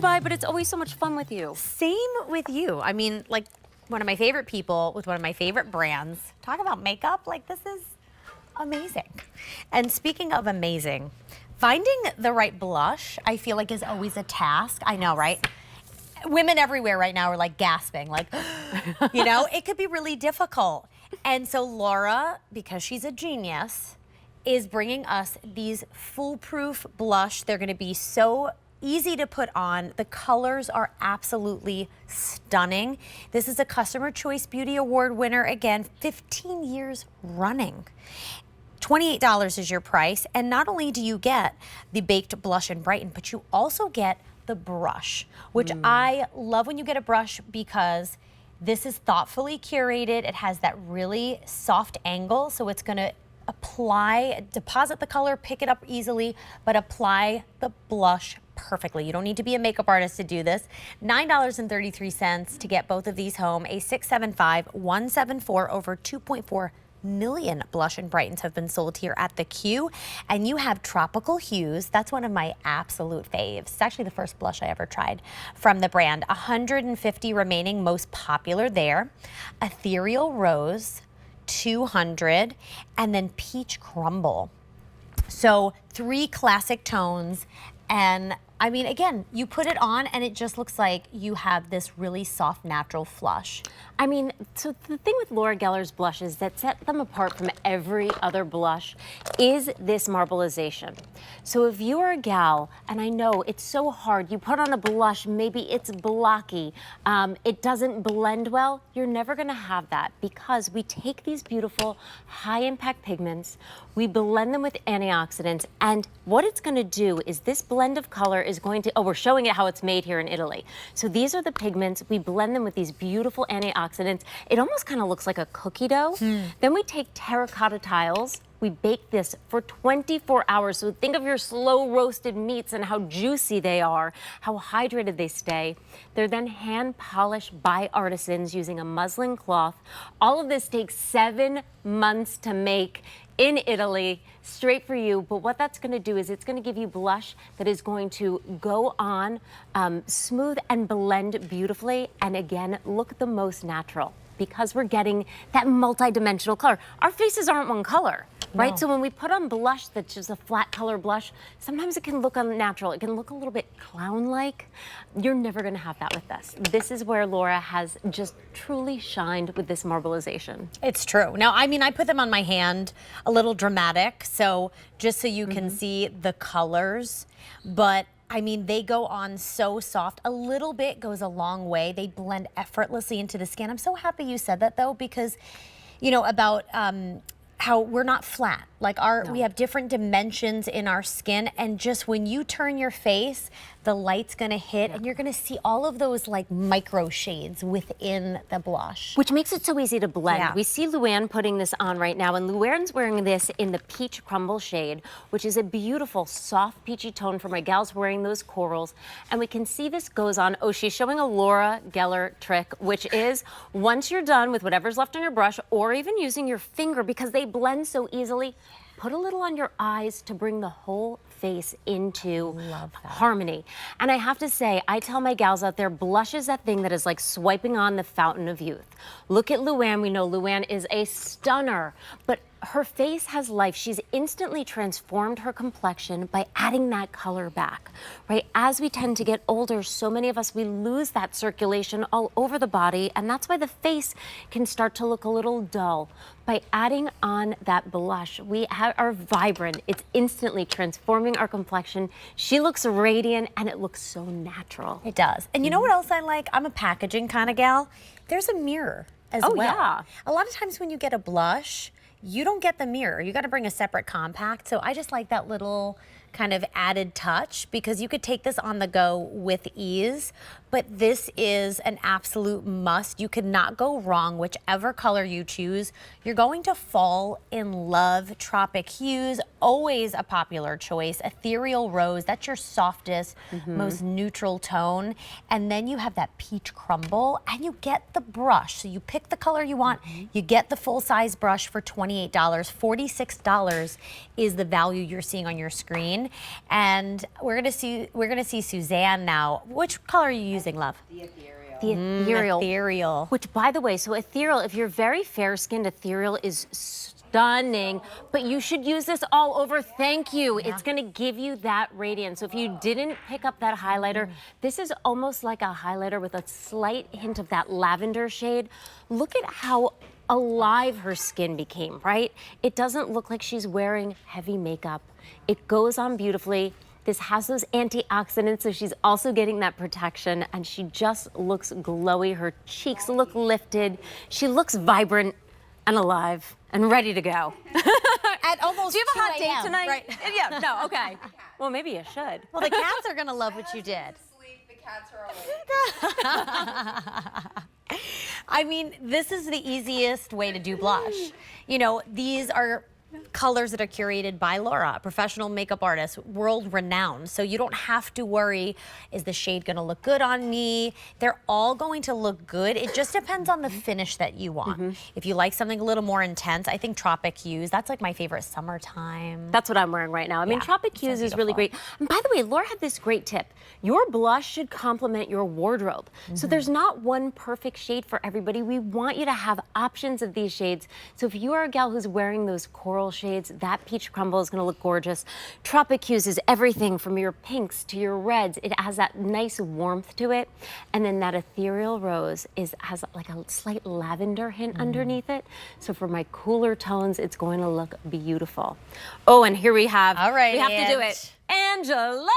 by, but it's always so much fun with you. Same with you. I mean, like, one of my favorite people with one of my favorite brands. Talk about makeup, like this is amazing. And speaking of amazing, finding the right blush, I feel like is always a task. I know, right? Women everywhere right now are like gasping, like, you know, it could be really difficult. And so Laura, because she's a genius, is bringing us these foolproof blush. They're gonna be so easy to put on. The colors are absolutely stunning. This is a Customer Choice Beauty Award winner, again, 15 years running. $28 is your price, and not only do you get the baked Blush-N-Brighten, but you also get the brush, which I love when you get a brush because this is thoughtfully curated. It has that really soft angle, so it's gonna apply, deposit the color, pick it up easily, but apply the blush perfectly. You don't need to be a makeup artist to do this. $9.33 to get both of these home. A 675-174, over 2.4 million Blush-N-Brightens have been sold here at the Q. And you have Tropical Hues. That's one of my absolute faves. It's actually the first blush I ever tried from the brand. 150 remaining, most popular there. Ethereal Rose, 200, and then Peach Crumble. So 3 classic tones, and I mean, again, you put it on and it just looks like you have this really soft, natural flush. I mean, so the thing with Laura Geller's blushes that set them apart from every other blush is this marbleization. So if you are a gal, and I know it's so hard, you put on a blush, maybe it's blocky, it doesn't blend well, you're never gonna have that because we take these beautiful high impact pigments, we blend them with antioxidants, and what it's gonna do is this blend of color is going to, we're showing it how it's made here in Italy. So these are the pigments, we blend them with these beautiful antioxidants. It almost kind of looks like a cookie dough. Then we take terracotta tiles, we bake this for 24 hours. So think of your slow roasted meats and how juicy they are, how hydrated they stay. They're then hand polished by artisans using a muslin cloth. All of this takes 7 months to make in Italy, straight for you. But what that's gonna do is it's gonna give you blush that is going to go on smooth and blend beautifully. And again, look the most natural because we're getting that multi-dimensional color. Our faces aren't one color. Right, no. So when we put on blush that's just a flat color blush, sometimes it can look unnatural. It can look a little bit clown-like. You're never gonna have that with us. This is where Laura has just truly shined with this marbleization. It's true. Now, I mean, I put them on my hand, a little dramatic, so just so you can see the colors, but I mean, they go on so soft. A little bit goes a long way. They blend effortlessly into the skin. I'm so happy you said that though, because, you know, about, how we're not flat. Like we have different dimensions in our skin, and just when you turn your face, the light's gonna hit and you're gonna see all of those like micro shades within the blush. Which makes it so easy to blend. We see Luann putting this on right now, and Luann's wearing this in the Peach Crumble shade, which is a beautiful soft peachy tone for my gals wearing those corals. And we can see this goes on. Oh, she's showing a Laura Geller trick, which is once you're done with whatever's left on your brush, or even using your finger because they blend so easily, put a little on your eyes to bring the whole face into harmony. And I have to say, I tell my gals out there, blush is that thing that is like swiping on the fountain of youth. Look at Luann. We know Luann is a stunner, but her face has life. She's instantly transformed her complexion by adding that color back, right? As we tend to get older, so many of us, we lose that circulation all over the body, and that's why the face can start to look a little dull. By adding on that blush, we are vibrant. It's instantly transforming our complexion. She looks radiant, and it looks so natural. It does. And you know what else I like? I'm a packaging kind of gal. There's a mirror as well. Yeah. A lot of times when you get a blush, you don't get the mirror. You got to bring a separate compact. So I just like that little kind of added touch because you could take this on the go with ease, but this is an absolute must. You could not go wrong. Whichever color you choose, you're going to fall in love. Tropic Hues, always a popular choice. Ethereal Rose, that's your softest, most neutral tone. And then you have that Peach Crumble, and you get the brush. So you pick the color you want, you get the full-size brush for $28. $46 is the value you're seeing on your screen. green, and we're gonna see Suzanne now. Which color are you using, love? The ethereal. The ethereal. Ethereal. Which, by the way, so ethereal, if you're very fair-skinned, ethereal is stunning, but you should use this all over. Thank you. It's gonna give you that radiance. So if you didn't pick up that highlighter, this is almost like a highlighter with a slight hint of that lavender shade. Look at how alive her skin became, right? It doesn't look like she's wearing heavy makeup. It goes on beautifully. This has those antioxidants, so she's also getting that protection, and she just looks glowy. Her cheeks look lifted. She looks vibrant and alive and ready to go. At almost Do you have a hot 2 date a.m., tonight? right? Yeah, no, okay. Well, maybe you should. Well, the cats are gonna love what you did. Sleep, the cats are awake. I mean, this is the easiest way to do blush. You know, these are colors that are curated by Laura, a professional makeup artist, world renowned. So you don't have to worry, is the shade gonna look good on me? They're all going to look good. It just depends on the finish that you want. If you like something a little more intense, I think Tropic Hues, that's like my favorite summertime. That's what I'm wearing right now. I mean, Yeah, Tropic so Hues is really beautiful. great. And by the way, Laura had this great tip. Your blush should complement your wardrobe. So there's not one perfect shade for everybody. We want you to have options of these shades. So if you are a gal who's wearing those coral shades, that peach crumble is gonna look gorgeous. Tropic Hues is everything from your pinks to your reds. It has that nice warmth to it. And then that ethereal rose has like a slight lavender hint underneath it. So for my cooler tones, it's going to look beautiful. Oh, and here we have, All right, we have to do Ange. it. Angela!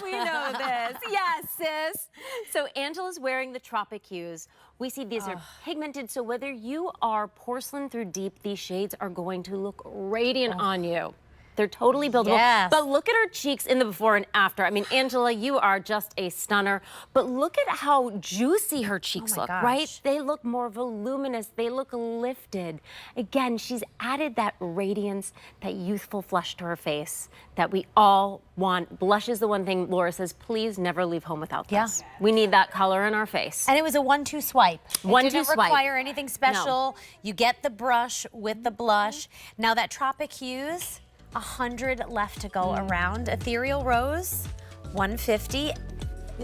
We know this. Yes, sis. So Angela's wearing the Tropic Hues. We see these are pigmented, so whether you are porcelain through deep, these shades are going to look radiant on you. They're totally buildable. Yes. But look at her cheeks in the before and after. I mean, Angela, you are just a stunner. But look at how juicy her cheeks my look, gosh. right? They look more voluminous. They look lifted. Again, she's added that radiance, that youthful flush to her face that we all want. Blush is the one thing Laura says, please never leave home without this. Yeah. We need that color in our face. And it was a 1-2 swipe. It 1-2 didn't swipe. require anything special. You get the brush with the blush. Now that Tropic Hues, 100 left to go around. Ethereal Rose, 150. A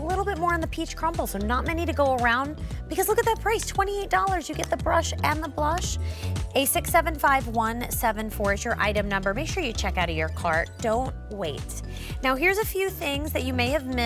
little bit more on the peach crumble, so not many to go around. Because look at that price, $28. You get the brush and the blush. A675174 is your item number. Make sure you check out of your cart. Don't wait. Now here's a few things that you may have missed.